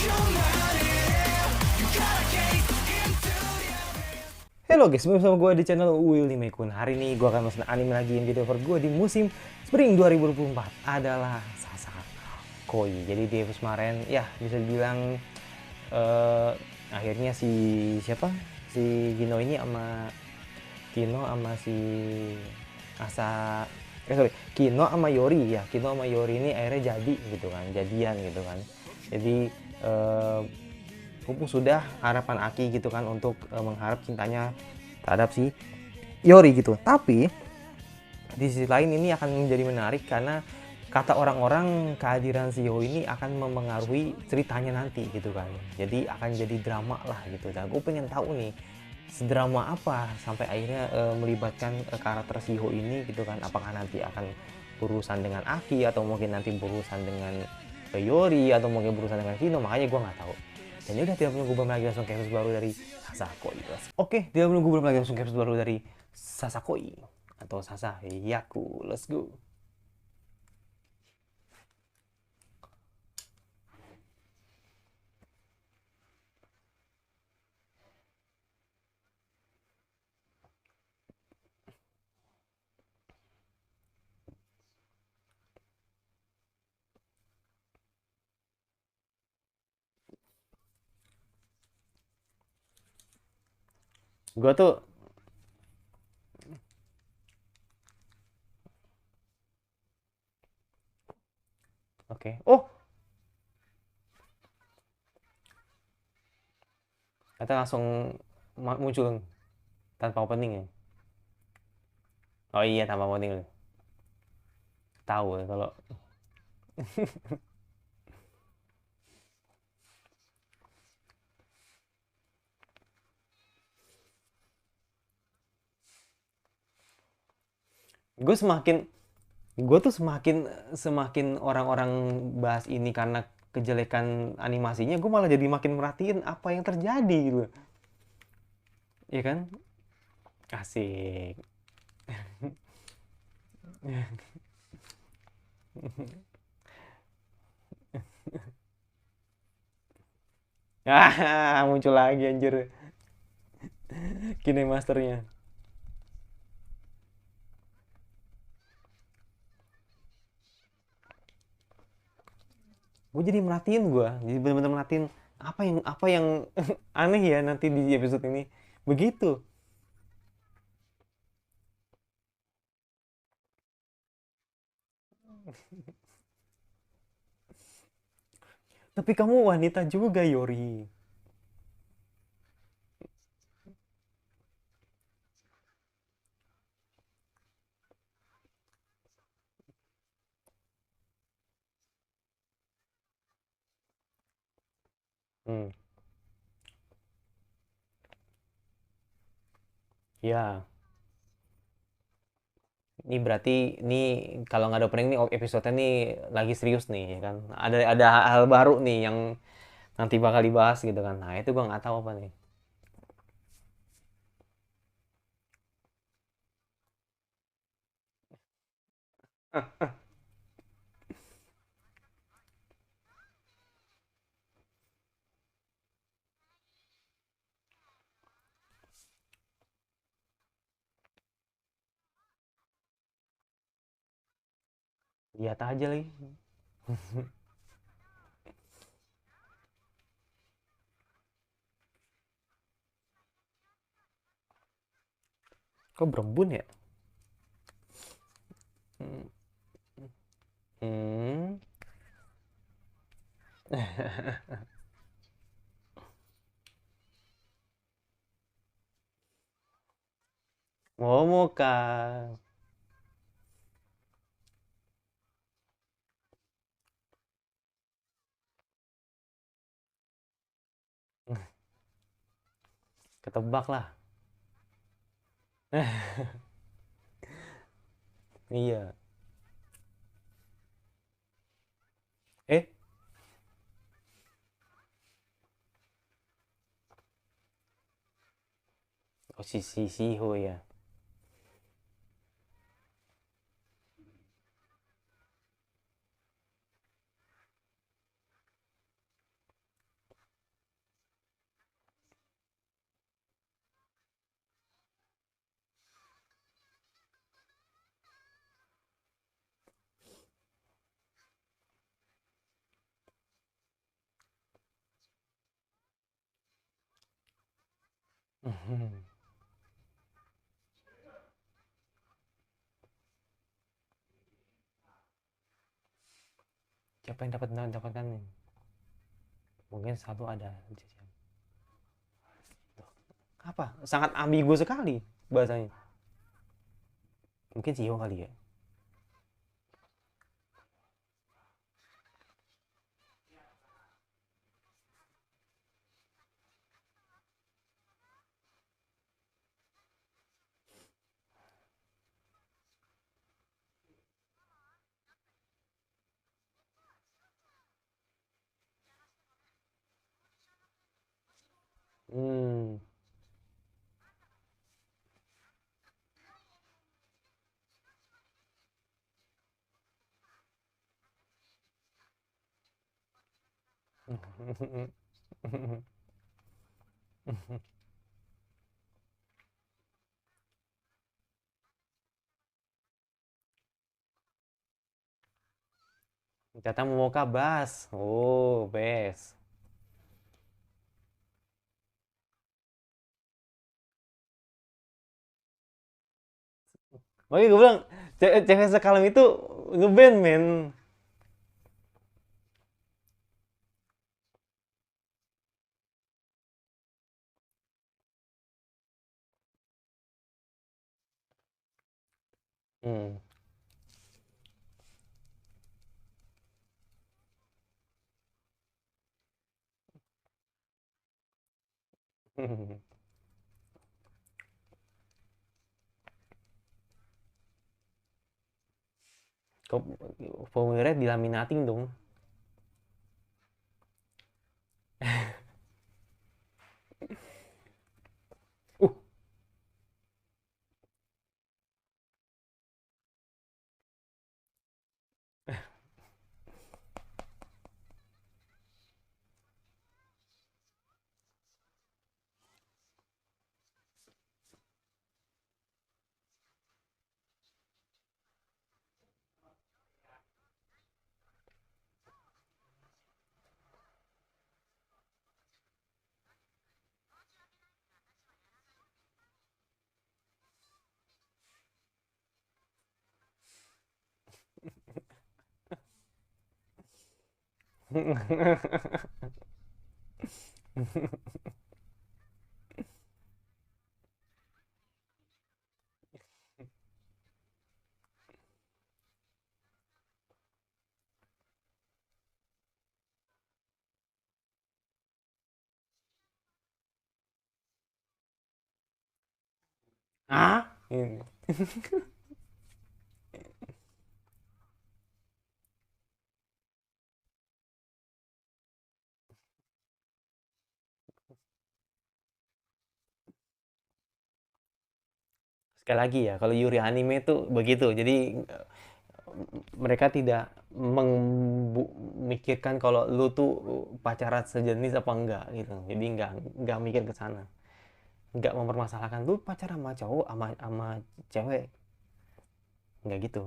Halo guys, bersama gue di channel Willy Mekun. Hari ini gue akan masuk anime lagi yang video cover gue di musim Spring 2024 adalah Sasakoi. Jadi di episode kemarin ya bisa dibilang eh, akhirnya siapa si Gino ini sama si Asa Kino sama Yori ya. Kino sama Yori ini akhirnya jadi gitu kan, jadian gitu kan. Jadi mumpung sudah harapan Aki gitu kan untuk mengharap cintanya terhadap si Yori gitu. Tapi di sisi lain ini akan menjadi menarik karena kata orang-orang kehadiran si Yo ini akan mempengaruhi ceritanya nanti gitu kan. Jadi akan jadi drama lah gitu. Dan gue pengen tahu nih sedrama apa sampai akhirnya melibatkan karakter si Yo ini gitu kan. Apakah nanti akan berurusan dengan Aki atau mungkin nanti berurusan dengan Yori atau mungkin berurusan dengan Kino, makanya gue nggak tahu. Dan yaudah tidak menunggu belum lagi langsung ke episode baru dari Sasakoi. Oke, tidak menunggu belum lagi langsung ke episode baru dari Sasakoi atau Sasayaku. Let's go. Gua tuh oke. Oh, kata langsung muncul tanpa opening ya. Oh iya, tanpa opening. Tahu ya kalau gue semakin gue tuh semakin semakin orang-orang bahas ini karena kejelekan animasinya, gue malah jadi makin merhatiin apa yang terjadi gitu. Iya kan? Asik. Ah, muncul lagi anjir. Kine masternya. Gue jadi merhatiin, jadi bener-bener merhatiin apa yang aneh ya nanti di episode ini. Begitu. Tapi kamu wanita juga, Yori. Hmm. Ya, ini berarti ini kalau nggak ada opening nih episode nih lagi serius nih ya kan. Ada hal baru nih yang nanti bakal dibahas gitu kan. Nah, itu gua nggak tahu apa nih. Lihat aja lagi. Kok berembun ya? Hmm. Hmm. Momoka. Ketebak lah. Iya. Eh, oh si Siho ya. Siapa yang dapatkan? Mungkin satu ada. Apa? Sangat ambigu sekali bahasanya. Mungkin Sio kali ya. Hmm. Ternyata mau kabas. Oh, best. Makanya gue bilang, cewek sekalem itu ngeband, men. Hmm. Kok formulirnya dilaminating dong. Uh, ah, ini. Sekali lagi ya, kalau Yuri anime itu begitu. Jadi mereka tidak memikirkan kalau lu tuh pacaran sejenis apa enggak gitu. Jadi nggak mikir ke sana. Nggak mempermasalahkan lu pacaran sama cowok sama cewek. Nggak gitu.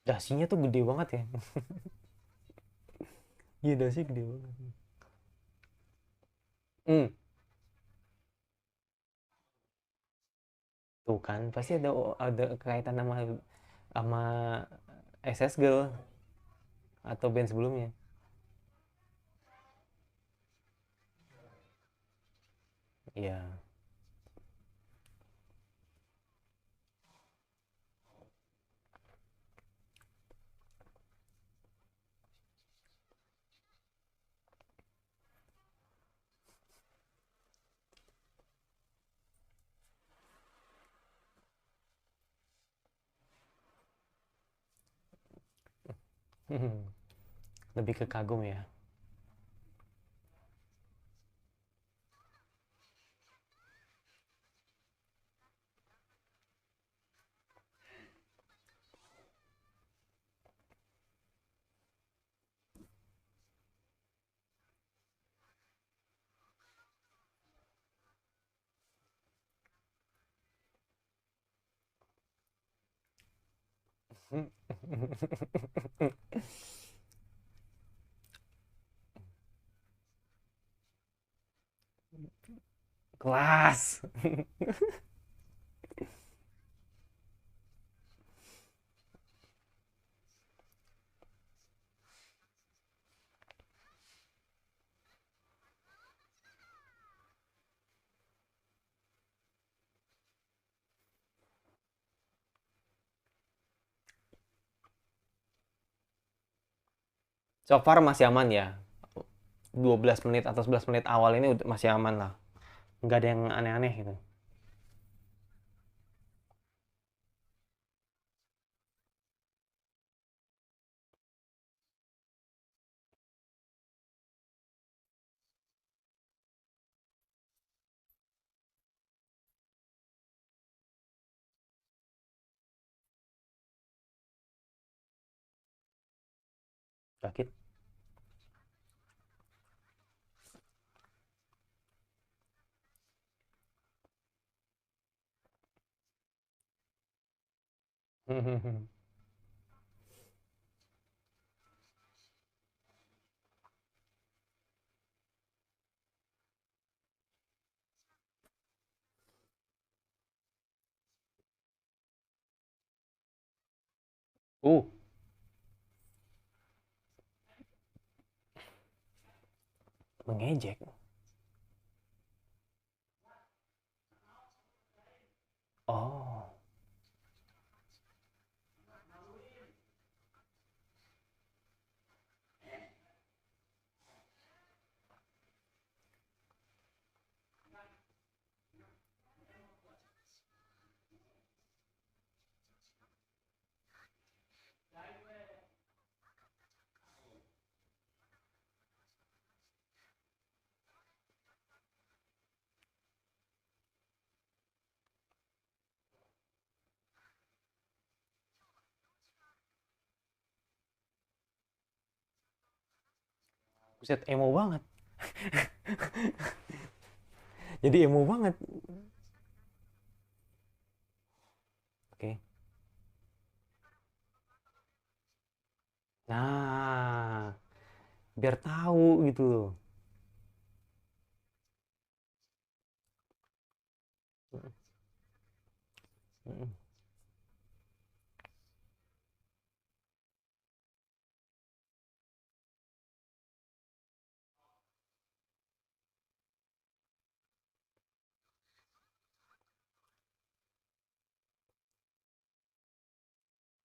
Dasinya tuh gede banget ya. Iya, dasi gede banget. Hmm, tuh kan pasti ada kaitan sama sama SS Girl atau band sebelumnya. Iya. Lebih ke kagum ya. Kelas. So far masih aman ya. 12 menit atau 11 menit awal ini masih aman lah. Nggak ada yang aneh-aneh gitu. Sakit. Uh, mengejek. Oh, buset emo banget. Jadi emo banget. Oke. Nah, biar tahu gitu loh.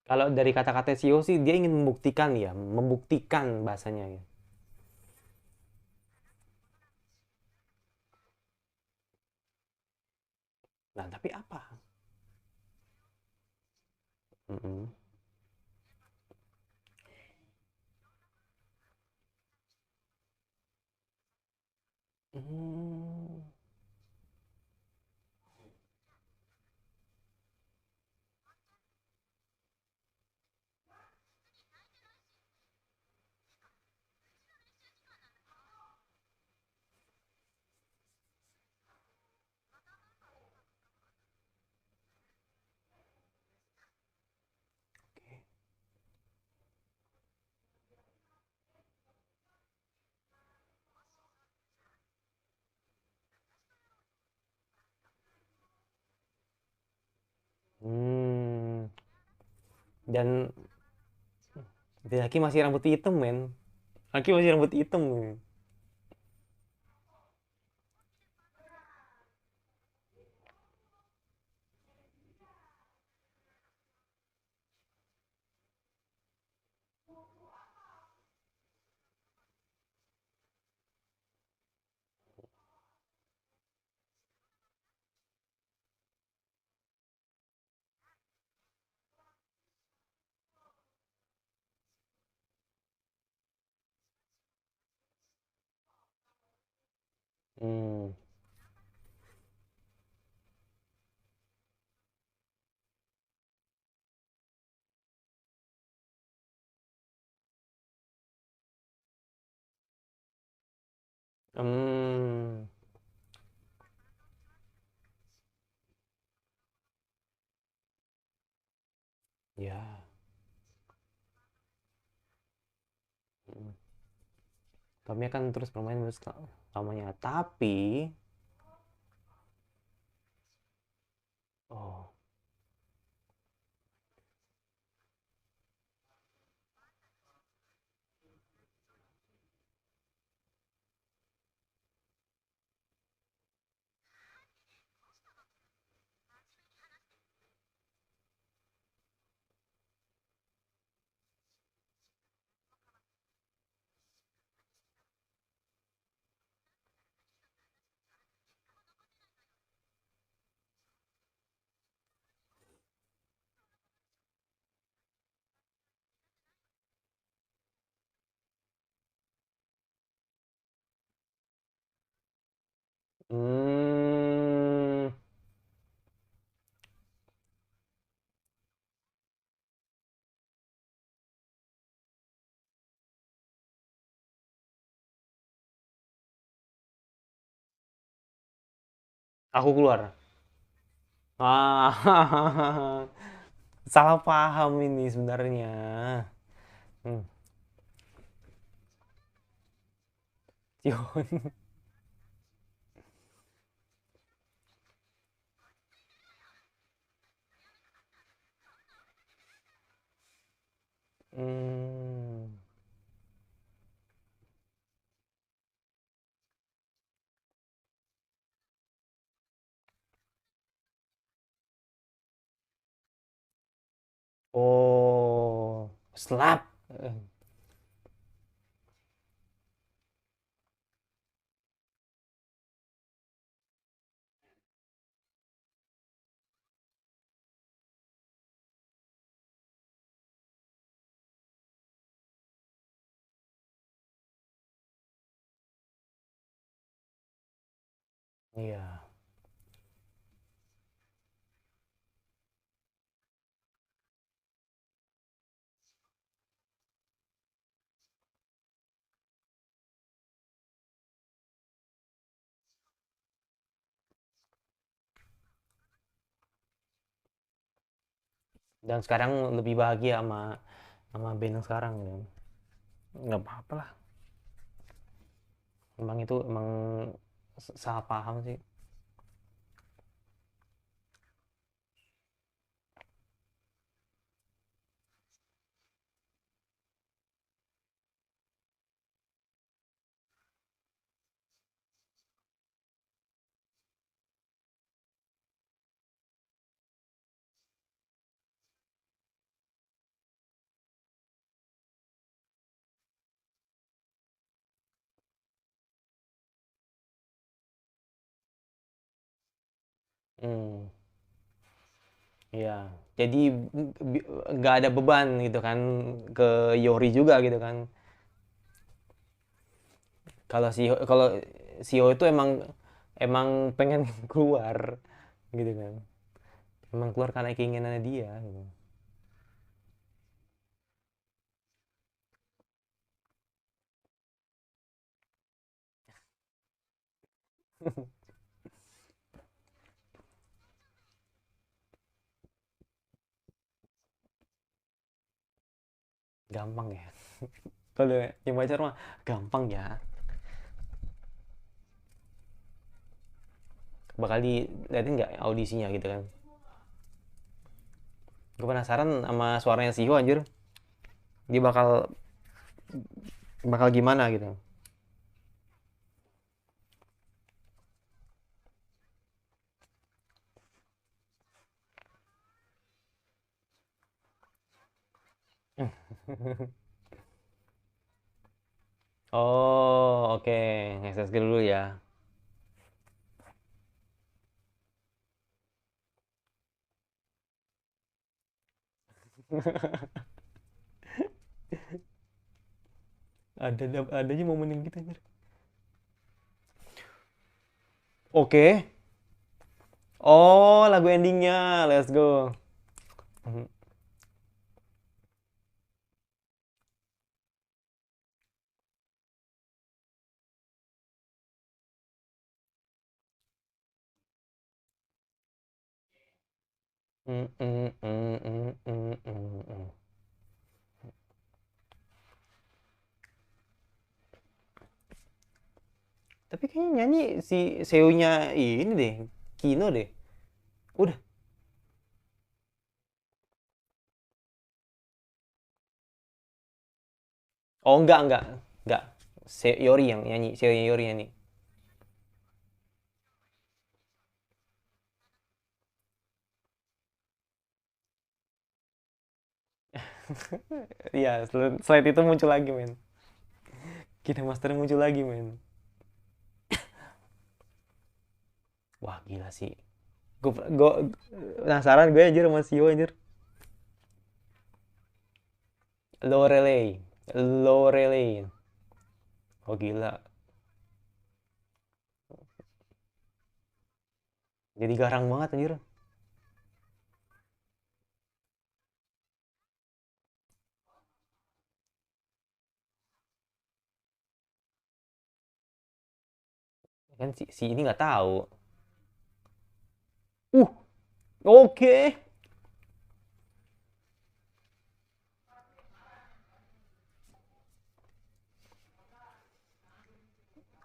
Kalau dari kata-kata CEO sih dia ingin membuktikan ya, membuktikan bahasanya ya. Nah, tapi apa? Mm-mm. Hmm, hmm. Dan Aki masih rambut hitam, men. Aki masih rambut hitam. Men. Hmm. Hmm. Ya. Hmm. Kami akan terus bermain selamanya. Tapi, oh, hmm, aku keluar. Ah, salah paham ini sebenarnya. Hmm. Sion. Hmm. Oh, slap. Iya. Dan sekarang lebih bahagia sama band yang sekarang gitu. Nggak apa-apa lah. Emang itu emang salah paham sih. Hmm, iya. Jadi nggak ada beban gitu kan ke Yori juga gitu kan. Kalau si Ho itu emang emang pengen keluar gitu kan. Emang keluar karena keinginannya dia gitu. Gampang ya. Kalau yang pacar mah gampang ya. Bakal diliatin nggak audisinya gitu kan. Gue penasaran sama suaranya si Ho anjir. Dia bakal bakal gimana gitu. Oh, oke. Ngekses dulu ya. Ada aja momen yang gitu anjir. Oke. Oh, lagu endingnya. Let's go. Mm, mm, mm, mm, mm, mm, mm. Tapi kayaknya nyanyi si Seo-nya ini deh, Kino deh. Udah. Oh, enggak. Enggak. Yori yang nyanyi, Seo-nya Yori nyanyi. Iya, slide itu muncul lagi, men. Kita Master muncul lagi, men. Wah, gila sih. Gue penasaran gue anjir sama Sio anjir. Lorelei. Lorelei. Oh, gila. Jadi garang banget anjir. Kan si ini nggak tahu. Uh, oke. Okay.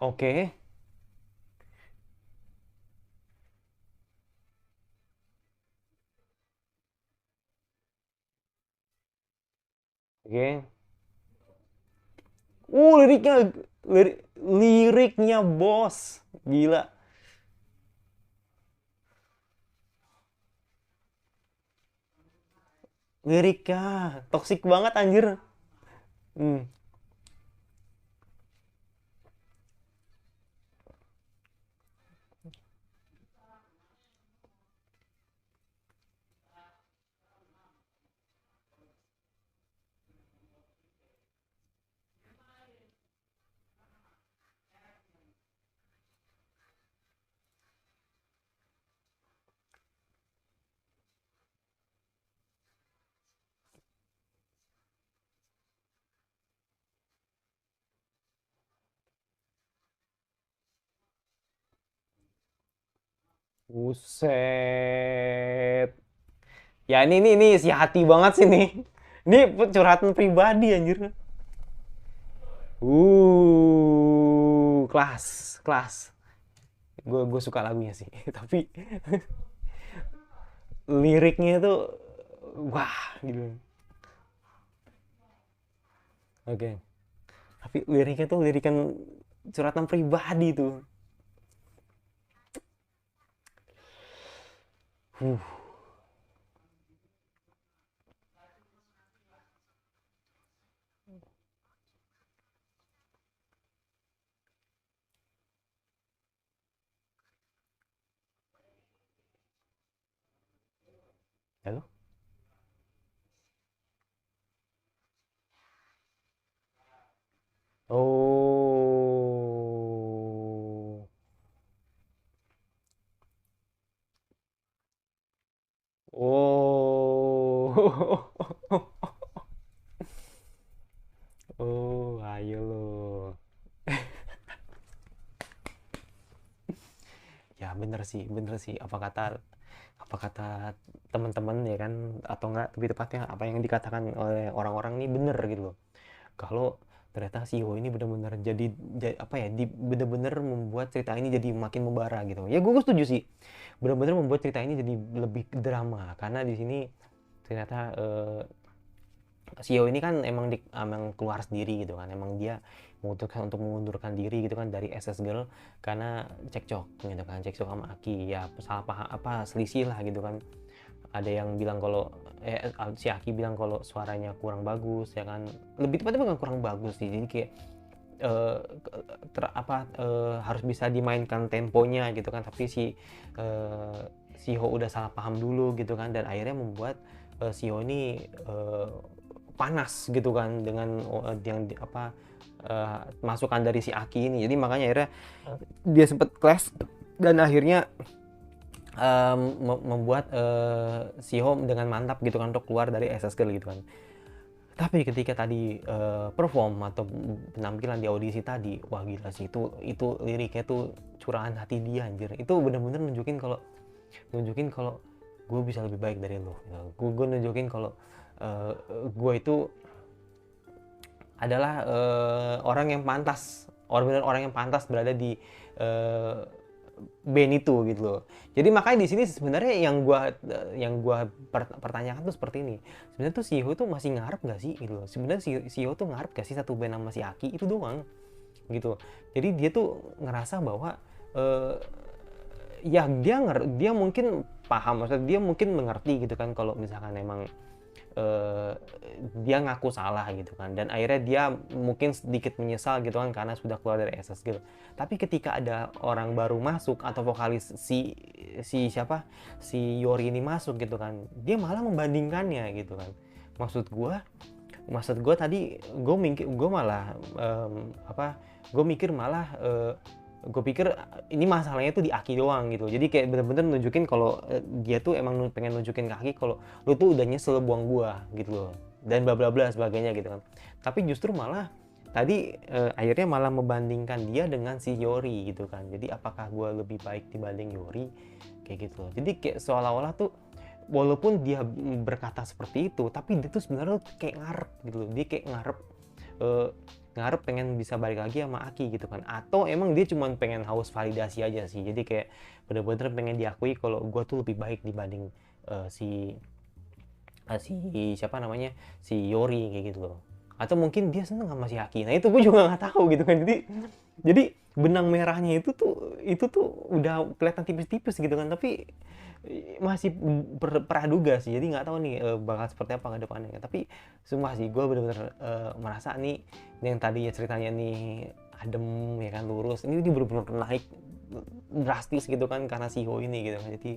Oke. Okay. Oke. Okay. Liriknya liriknya bos. Gila. Liriknya toksik banget anjir. Hmm. Buset. Ya ini si hati banget sih nih. Ini curhatan pribadi anjir. Kelas, kelas. Gue suka lagunya sih, tapi liriknya tuh wah gitu. Oke. Okay. Tapi liriknya tuh lirikan curhatan pribadi tuh. Huh. Halo? Oh. Oh. Oh, ayo lo. Ya bener sih. Apa kata teman-teman ya kan atau enggak lebih tepatnya apa yang dikatakan oleh orang-orang ini bener gitu loh. Kalau ternyata CEO ini benar-benar jadi, apa ya, benar-benar membuat cerita ini jadi makin membara gitu. Ya gue setuju sih. Benar-benar membuat cerita ini jadi lebih drama karena di sini ternyata CEO ini kan emang keluar sendiri gitu kan, emang dia memutuskan untuk mengundurkan diri gitu kan dari SS Girl karena cekcok gitu kan, cekcok sama Aki, ya salah paham apa selisih lah gitu kan. Ada yang bilang kalau si Aki bilang kalau suaranya kurang bagus ya kan, lebih tepatnya bukan kurang bagus sih, jadi kayak eh, harus bisa dimainkan temponya gitu kan, tapi si Ho udah salah paham dulu gitu kan, dan akhirnya membuat si Ho ini panas gitu kan dengan yang masukan dari si Aki ini, jadi makanya akhirnya dia sempet clash dan akhirnya membuat Shiho dengan mantap gitu kan untuk keluar dari SS Girl gitu kan. Tapi ketika tadi perform atau penampilan di audisi tadi, wah gila sih, itu liriknya tuh curahan hati dia anjir. Itu bener-bener nunjukin kalau gue bisa lebih baik dari lo. Gue nunjukin kalau gue itu adalah orang yang pantas, orang yang pantas berada di band itu gitu loh. Jadi makanya di sini sebenarnya yang gua pertanyakan tuh seperti ini. Sebenarnya tuh Shiho tuh masih ngarep nggak sih gitu loh. Sebenarnya Shiho tuh ngarep gak sih satu band sama si Aki itu doang gitu. Jadi dia tuh ngerasa bahwa ya dia mungkin paham, maksudnya dia mungkin mengerti gitu kan kalau misalkan emang dia ngaku salah gitu kan, dan akhirnya dia mungkin sedikit menyesal gitu kan karena sudah keluar dari SS gitu. Tapi ketika ada orang baru masuk atau vokalis si Yori ini masuk gitu kan, dia malah membandingkannya gitu kan. Maksud gue tadi gue malah gue pikir ini masalahnya tuh di Aki doang gitu. Jadi kayak bener-bener nunjukin kalau dia tuh emang pengen nunjukin ke Aki kalau lu tuh udah nyesel buang gua gitu loh, dan bla bla bla sebagainya gitu kan. Tapi justru malah tadi akhirnya malah membandingkan dia dengan si Yori gitu kan. Jadi apakah gua lebih baik dibanding Yori kayak gitu loh. Jadi kayak seolah-olah tuh walaupun dia berkata seperti itu, tapi dia tuh sebenarnya kayak ngarep gitu loh. Dia kayak ngarep pengen bisa balik lagi sama Aki gitu kan, atau emang dia cuma pengen haus validasi aja sih. Jadi kayak bener-bener pengen diakui kalau gue tuh lebih baik dibanding si siapa namanya, si Yori kayak gitu loh. Atau mungkin dia seneng sama si Aki, nah itu gue juga nggak tahu gitu kan. Jadi benang merahnya itu tuh udah kelihatan tipis-tipis gitu kan, tapi masih praduga sih. Jadi nggak tahu nih bakal seperti apa ke depannya. Tapi sumpah sih gue bener-bener merasa nih yang tadinya ceritanya nih adem ya kan, lurus, ini bener-bener naik drastis gitu kan karena Shiho ini gitu kan. Jadi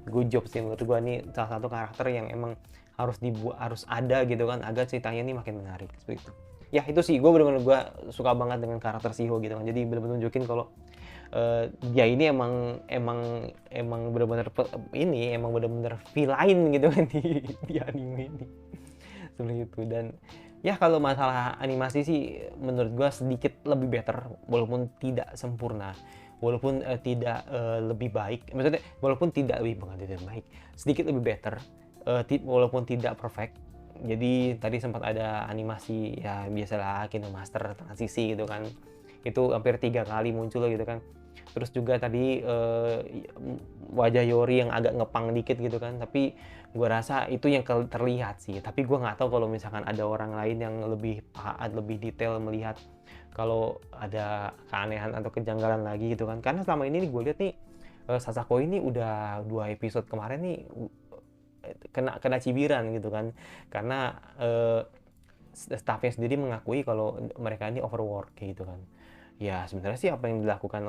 good job sih menurut gue, nih salah satu karakter yang emang harus ada gitu kan agar ceritanya ini makin menarik seperti itu. Ya itu sih, gue bener-bener suka banget dengan karakter Shiho gitu kan. Jadi bener-bener nunjukin kalau dia ini emang bener-bener villain gitu kan di anime ini seperti itu. Dan ya kalau masalah animasi sih menurut gue sedikit lebih better, walaupun tidak sempurna, walaupun tidak lebih baik, maksudnya walaupun tidak baik, sedikit lebih better, walaupun tidak perfect. Jadi tadi sempat ada animasi ya biasalah KinoMaster transisi gitu kan, itu hampir 3 kali muncul gitu kan. Terus juga tadi wajah Yori yang agak ngepang dikit gitu kan, tapi gue rasa itu yang terlihat sih. Tapi gue nggak tahu kalau misalkan ada orang lain yang lebih lebih detail melihat kalau ada keanehan atau kejanggalan lagi gitu kan. Karena selama ini gue lihat nih Sasako ini udah 2 episode kemarin nih kena cibiran gitu kan, karena staffnya sendiri mengakui kalau mereka ini overwork kayak gitu kan. Ya sebenarnya sih apa yang dilakukan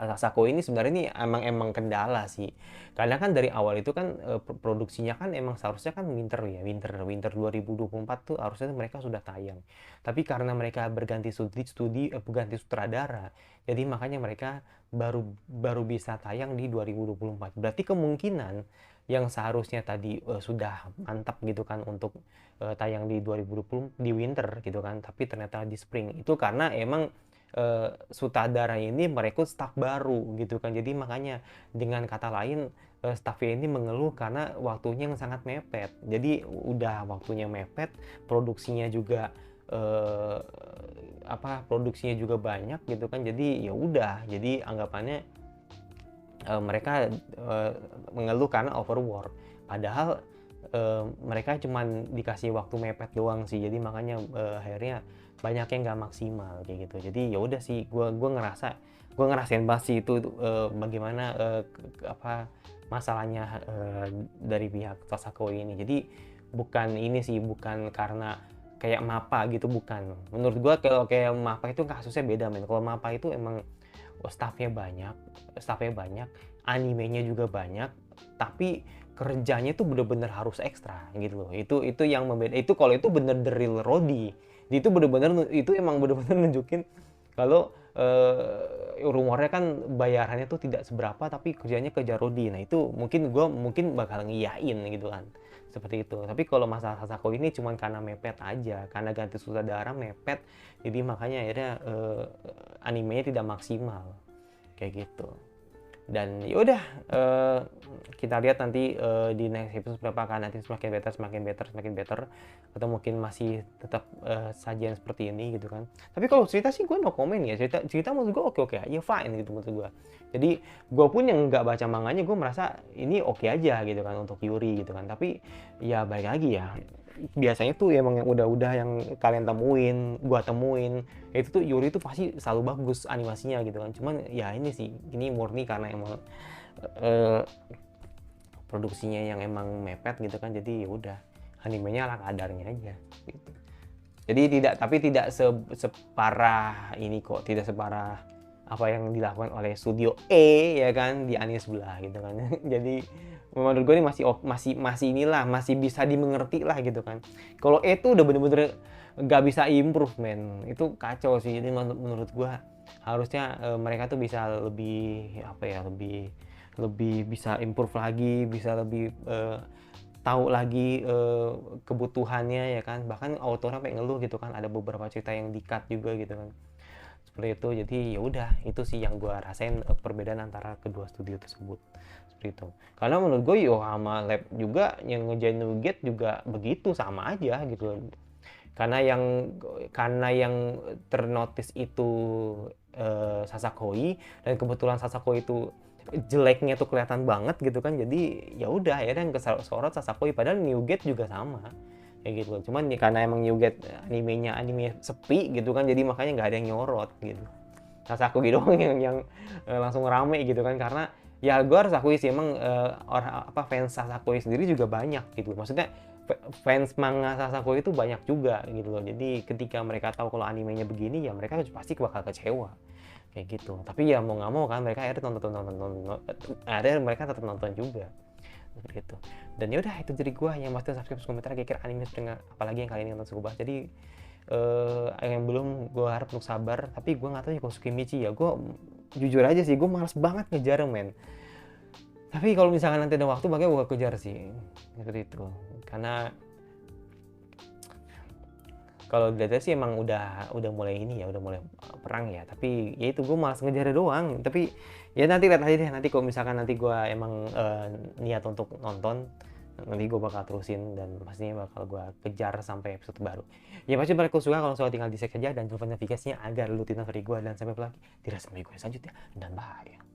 Sasako ini sebenarnya ini emang kendala sih. Karena kan dari awal itu kan produksinya kan emang seharusnya kan winter 2024 tuh harusnya mereka sudah tayang. Tapi karena mereka berganti berganti sutradara, jadi makanya mereka baru bisa tayang di 2024. Berarti kemungkinan yang seharusnya tadi sudah mantap gitu kan untuk tayang di 2020 di winter gitu kan, tapi ternyata di spring, itu karena emang sutradara ini merekrut staff baru gitu kan. Jadi makanya dengan kata lain staffnya ini mengeluh karena waktunya yang sangat mepet. Jadi udah waktunya mepet, produksinya juga produksinya juga banyak gitu kan. Jadi ya udah, jadi anggapannya mereka mengeluh karena overwork. Padahal mereka cuman dikasih waktu mepet doang sih. Jadi makanya akhirnya banyak yang nggak maksimal kayak gitu. Jadi ya udah sih, gue ngerasain banget sih itu bagaimana masalahnya dari pihak Sasako ini. Jadi bukan karena kayak MAPPA gitu, bukan. Menurut gue kalau kayak MAPPA itu kasusnya beda men. Kalau MAPPA itu emang staffnya banyak, animenya juga banyak, tapi kerjanya tuh bener-bener harus ekstra gitu loh. Itu yang membeda. Itu kalau itu bener the real Rodi. Itu emang bener-bener nunjukin Kalau rumornya kan bayarannya tuh tidak seberapa tapi kerjanya kejar Rodi. Nah itu mungkin bakal ngiyain gitu kan. Seperti itu. Tapi kalau masalah Sasako ini cuman karena mepet aja, karena ganti sutradara mepet, jadi makanya akhirnya animenya tidak maksimal kayak gitu. Dan ya udah, kita lihat nanti di next episode berapa kan, nanti semakin better atau mungkin masih tetap sajian seperti ini gitu kan. Tapi kalau cerita sih gue no comment ya, cerita menurut gue oke aja, fine gitu menurut gue. Jadi gue pun yang nggak baca manganya gue merasa ini oke aja gitu kan untuk Yuri gitu kan. Tapi ya balik lagi ya, biasanya tuh emang yang udah yang kalian temuin, gua temuin, itu tuh Yuri tuh pasti selalu bagus animasinya gitu kan. Cuman ya ini sih, ini murni karena emang produksinya yang emang mepet gitu kan. Jadi ya udah, animenya ala kadarnya aja gitu. Jadi tidak separah ini kok, tidak separah apa yang dilakukan oleh studio E ya kan di anime sebelah gitu kan. Jadi menurut gue ini masih inilah, masih bisa dimengerti lah gitu kan. Kalau E tuh udah bener-bener nggak bisa improve men, itu kacau sih. Jadi menurut gue harusnya mereka tuh bisa lebih apa ya, lebih bisa improve lagi, bisa lebih tahu lagi kebutuhannya ya kan. Bahkan autornya sampai ngeluh gitu kan, ada beberapa cerita yang di-cut juga gitu kan, seperti itu. Jadi ya udah, itu sih yang gue rasain perbedaan antara kedua studio tersebut seperti itu. Karena menurut gue Yohama Lab juga yang ngerjain Nugget juga begitu, sama aja gitu. Karena yang ternotis itu Sasakoi, dan kebetulan Sasakoi itu jeleknya tuh kelihatan banget gitu kan. Jadi ya udah ya, yang kesorot Sasakoi, padahal Newgate juga sama kayak gitu. Cuman ya karena emang Newgate anime sepi gitu kan, jadi makanya nggak ada yang nyorot gitu. Sasakoi doang yang langsung rame gitu kan. Karena ya gue harus akui sih emang fans Sasakoi sendiri juga banyak gitu. Maksudnya fans manga Sasakoi itu banyak juga gitu loh. Jadi ketika mereka tahu kalau animenya begini, ya mereka pasti bakal kecewa kayak gitu. Tapi ya mau nggak mau kan, mereka akhirnya akhirnya mereka tetap nonton juga gitu. Dan ya udah, itu jadi gua yang pasti subscribe, komentar kira-kira anime apalagi yang kali ini nonton bahas. Jadi yang belum, gua harap untuk sabar. Tapi gua nggak tahu ya Kosuke Michi ya, gua jujur aja sih, gua malas banget ngejar men. Tapi kalau misalkan nanti ada waktu, makanya gua kejar sih seperti itu. Karena kalau dilihat sih emang udah mulai ini ya, udah mulai perang ya. Tapi ya itu, gue malas ngejar doang. Tapi ya nanti lihat aja deh, nanti kalau misalkan nanti gue emang niat untuk nonton, nanti gue bakal terusin dan pastinya bakal gue kejar sampai episode baru. Ya pasti balik suka, kalau suka tinggal di-share aja dan jangan lupa notifikasinya agar lu tidak dari gue. Dan sampai lagi di resmi gue selanjutnya, dan bye.